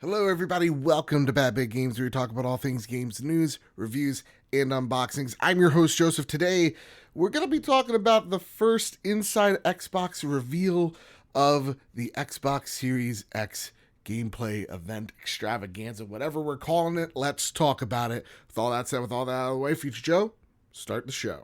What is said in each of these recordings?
Hello everybody, welcome to Bad Big Games, where we talk about all things games, news, reviews, and unboxings. I'm your host, Joseph. Today, we're going to be talking about the first Inside Xbox reveal of the Xbox Series X gameplay event extravaganza, whatever we're calling it. Let's talk about it. With all that said, with all that out of the way, Future Joe, start the show.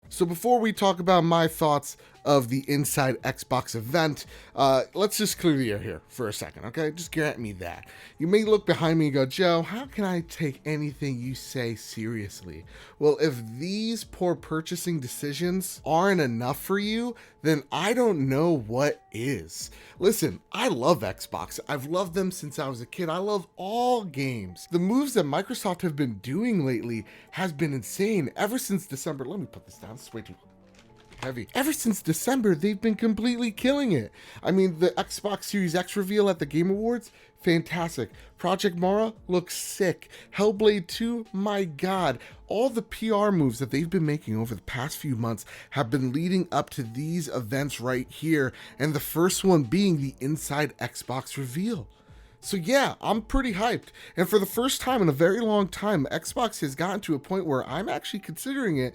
So before we talk about my thoughts of the Inside Xbox event, let's just clear the air here for a second, okay? Just grant me that. You may look behind me and go, Joe, how can I take anything you say seriously? Well, if these poor purchasing decisions aren't enough for you, then I don't know what is. Listen, I love Xbox. I've loved them since I was a kid. I love all games. The moves that Microsoft have been doing lately has been insane. Ever since December, let me put this down. It's way too heavy. Ever since December, they've been completely killing it. I mean, the Xbox Series X reveal at the Game Awards, fantastic. Project Mara looks sick. Hellblade 2, my god. All the PR moves that they've been making over the past few months have been leading up to these events right here, and the first one being the Inside Xbox reveal. So yeah, I'm pretty hyped. And for the first time in a very long time, Xbox has gotten to a point where I'm actually considering it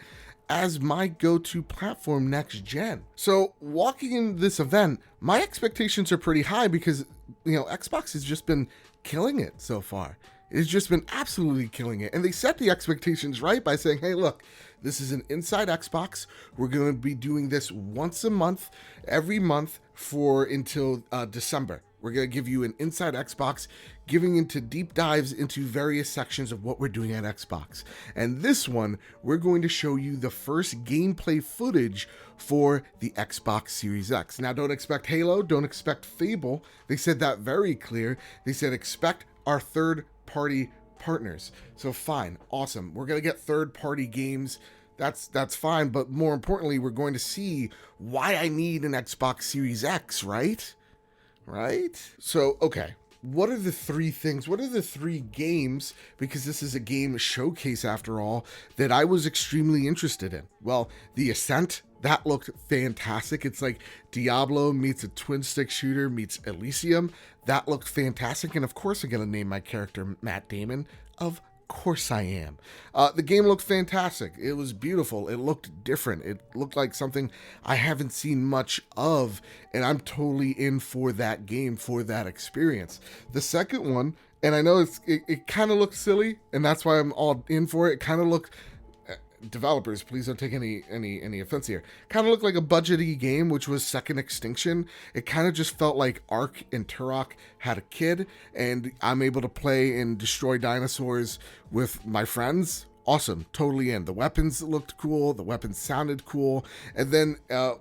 as my go-to platform next gen. So walking in this event, my expectations are pretty high because, Xbox has just been killing it so far. It's just been absolutely killing it. And they set the expectations right by saying, hey, look, this is an Inside Xbox. We're going to be doing this once a month, every month until December. We're going to give you an Inside Xbox, giving into deep dives into various sections of what we're doing at Xbox. And this one, we're going to show you the first gameplay footage for the Xbox Series X. Now, don't expect Halo, don't expect Fable. They said that very clear. They said expect our third-party partners. So fine, awesome. We're going to get third-party games. That's fine, but more importantly, we're going to see why I need an Xbox Series X, right? So, okay, what are the three things, what are the three games, because this is a game showcase after all, that I was extremely interested in? Well, The Ascent, that looked fantastic. It's like Diablo meets a twin stick shooter meets Elysium. That looked fantastic, and of course I'm going to name my character Matt Damon. Of course I am. The game looked fantastic. It was beautiful. It looked different. It looked like something I haven't seen much of, and I'm totally in for that game, for that experience. The second one, and I know it kind of looked silly, and that's why I'm all in for it. It kind of looked, developers, please don't take any offense here, kind of looked like a budgety game, which was Second Extinction. It kind of just felt like Ark and Turok had a kid, and I'm able to play and destroy dinosaurs with my friends. Awesome, totally in. The weapons looked cool, the weapons sounded cool, and then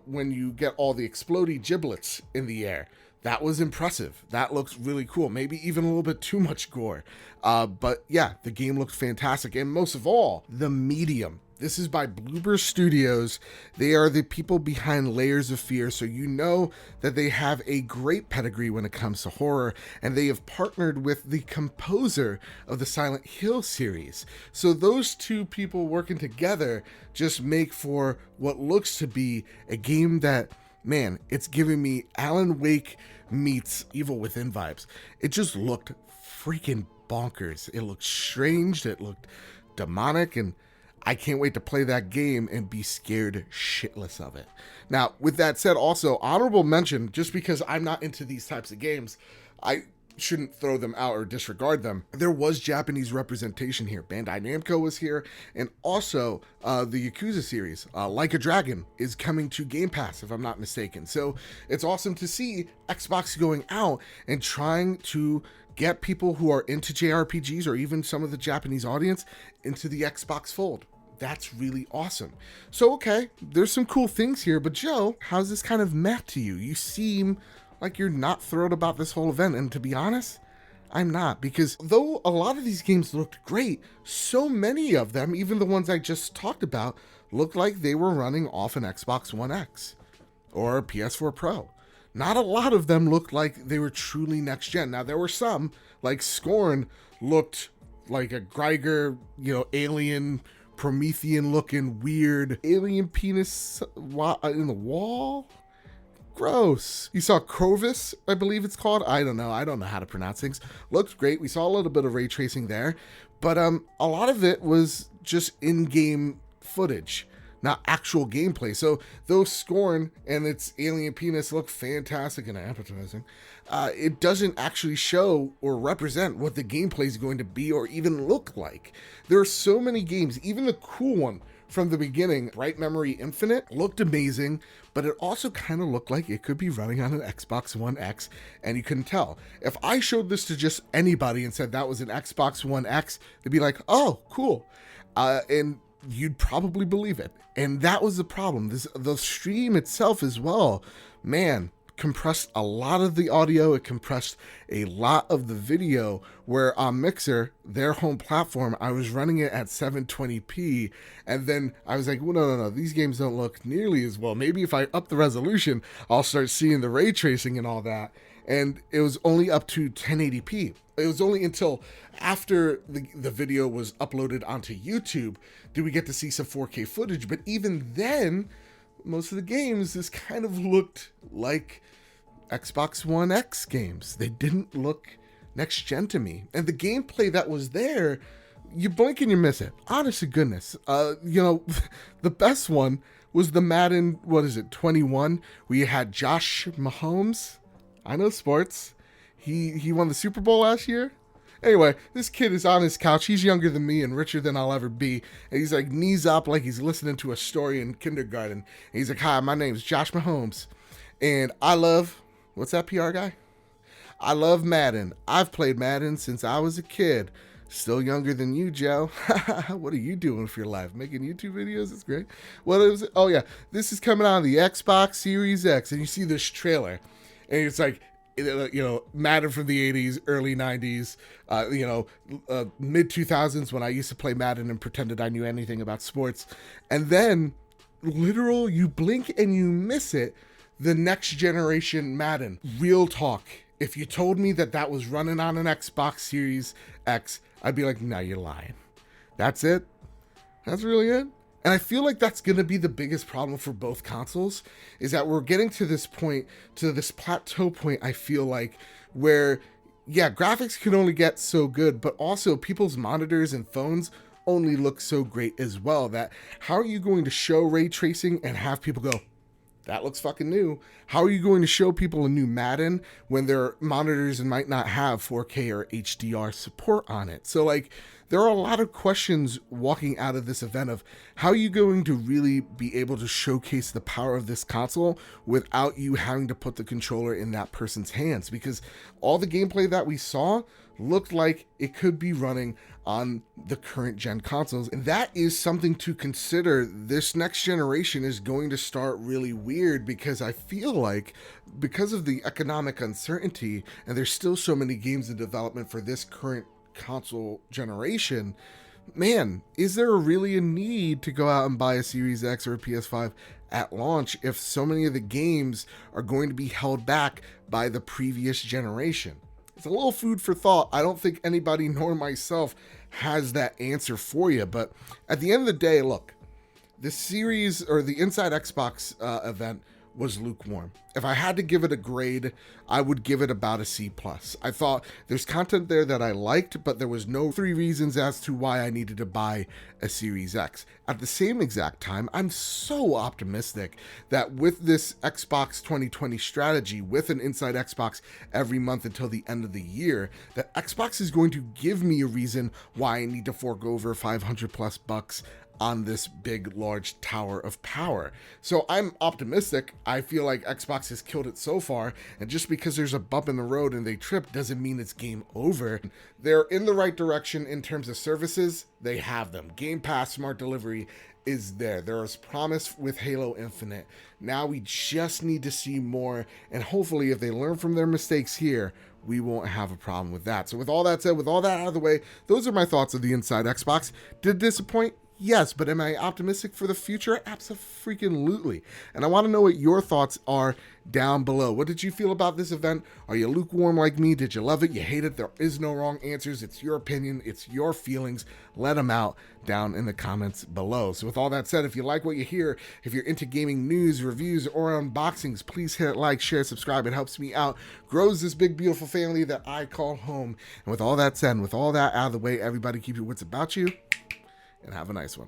when you get all the explodey giblets in the air, that was impressive. That looks really cool. Maybe even a little bit too much gore. But yeah, the game looked fantastic. And most of all, the medium. This is by Bloober Studios. They are the people behind Layers of Fear, so you know that they have a great pedigree when it comes to horror, and they have partnered with the composer of the Silent Hill series. So those two people working together just make for what looks to be a game that, man, it's giving me Alan Wake meets Evil Within vibes. It just looked freaking bonkers. It looked strange, it looked demonic, and I can't wait to play that game and be scared shitless of it. Now, with that said, also, honorable mention, just because I'm not into these types of games, I shouldn't throw them out or disregard them. There was Japanese representation here. Bandai Namco was here, and also the Yakuza series, Like a Dragon, is coming to Game Pass, if I'm not mistaken. So it's awesome to see Xbox going out and trying to get people who are into JRPGs or even some of the Japanese audience into the Xbox fold. That's really awesome. So, okay, there's some cool things here, but Joe, how's this kind of meh to you? You seem like you're not thrilled about this whole event, and to be honest, I'm not, because though a lot of these games looked great, so many of them, even the ones I just talked about, looked like they were running off an Xbox One X or a PS4 Pro. Not a lot of them looked like they were truly next gen. Now, there were some, like Scorn, looked like a Geiger, alien, Promethean looking weird alien penis in the wall. Gross. You saw Crovis, I believe it's called. I don't know. I don't know how to pronounce things. Looked great. We saw a little bit of ray tracing there, but a lot of it was just in-game footage, not actual gameplay. So though Scorn and its alien penis look fantastic and appetizing, it doesn't actually show or represent what the gameplay is going to be or even look like. There are so many games, even the cool one from the beginning, Bright Memory Infinite, looked amazing, but it also kind of looked like it could be running on an Xbox One X, and you couldn't tell. If I showed this to just anybody and said that was an Xbox One X, they'd be like, oh, cool. And you'd probably believe it. And that was the problem. The stream itself as well, man, compressed a lot of the audio. It compressed a lot of the video, where on Mixer, their home platform, I was running it at 720p, and then I was like, well, no, these games don't look nearly as well. Maybe if I up the resolution, I'll start seeing the ray tracing and all that. And it was only up to 1080p. It was only until after the video was uploaded onto YouTube did we get to see some 4K footage. But even then, most of the games, this kind of looked like Xbox One X games. They didn't look next gen to me. And the gameplay that was there, you blink and you miss it. Honest to goodness. The best one was the Madden, 21, where you had Josh Mahomes. I know sports. He won the Super Bowl last year. Anyway, this kid is on his couch. He's younger than me and richer than I'll ever be. And he's like knees up like he's listening to a story in kindergarten. And he's like, hi, my name's Josh Mahomes. And I love, what's that PR guy? I love Madden. I've played Madden since I was a kid. Still younger than you, Joe. What are you doing for your life? Making YouTube videos? That's great. What is it? Oh, yeah. This is coming out on the Xbox Series X. And you see this trailer. And it's like, Madden from the 80s, early 90s, mid 2000s when I used to play Madden and pretended I knew anything about sports. And then, you blink and you miss it, the next generation Madden. Real talk. If you told me that was running on an Xbox Series X, I'd be like, no, you're lying. That's it? That's really it? And I feel like that's going to be the biggest problem for both consoles, is that we're getting to this point, to this plateau point, I feel like, where, yeah, graphics can only get so good, but also people's monitors and phones only look so great as well, that how are you going to show ray tracing and have people go, that looks fucking new? How are you going to show people a new Madden when their monitors might not have 4K or HDR support on it? So, there are a lot of questions walking out of this event of how are you going to really be able to showcase the power of this console without you having to put the controller in that person's hands? Because all the gameplay that we saw looked like it could be running on the current gen consoles. And that is something to consider. This next generation is going to start really weird, because I feel like because of the economic uncertainty, and there's still so many games in development for this current console generation, man, is there really a need to go out and buy a Series X or a PS5 at launch if so many of the games are going to be held back by the previous generation? It's a little food for thought. I don't think anybody, nor myself, has that answer for you. But at the end of the day, look, the series, or the Inside Xbox event, was lukewarm. If I had to give it a grade, I would give it about a C+. I thought there's content there that I liked, but there was no 3 reasons as to why I needed to buy a Series X. At the same exact time, I'm so optimistic that with this Xbox 2020 strategy, with an Inside Xbox every month until the end of the year, that Xbox is going to give me a reason why I need to fork over 500 plus bucks on this big, large tower of power. So I'm optimistic. I feel like Xbox has killed it so far, and just because there's a bump in the road and they trip doesn't mean it's game over. They're in the right direction in terms of services. They have them. Game Pass Smart Delivery is there. There is promise with Halo Infinite. Now we just need to see more, and hopefully if they learn from their mistakes here, we won't have a problem with that. So with all that said, with all that out of the way, those are my thoughts of the Inside Xbox. Did it disappoint? Yes, but am I optimistic for the future? Absolutely. And I want to know what your thoughts are down below. What did you feel about this event? Are you lukewarm like me? Did you love it? You hate it? There is no wrong answers. It's your opinion. It's your feelings. Let them out down in the comments below. So with all that said, if you like what you hear, if you're into gaming news, reviews, or unboxings, please hit like, share, subscribe. It helps me out, grows this big, beautiful family that I call home. And with all that said, and with all that out of the way, everybody keep your wits about you, and have a nice one.